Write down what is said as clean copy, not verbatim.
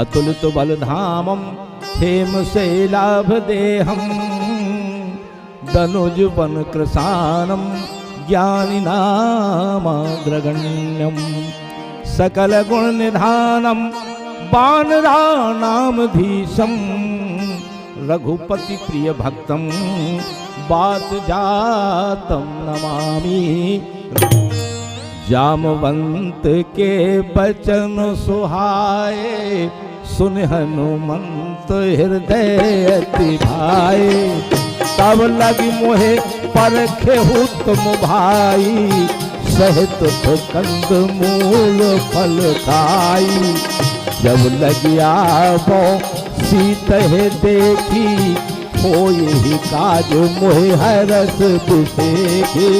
अतुलित बलधामम हेमशैलाभ देहम दनुज वन कृशानम ज्ञानिनामाग्रगण्यम सकल गुण निधानम वानराणामधीशम रघुपति प्रिय भक्तम बात जातम नमामि। जामवंत के बचन सुहाए सुन हनुमंत हृदय अति भाए। तब लगी मोहे परखे तुम भाई सहित कंद मूल फल खाई। जब लगिया वो सीत देखी हो यही काज मोहे हरस दुसेखी।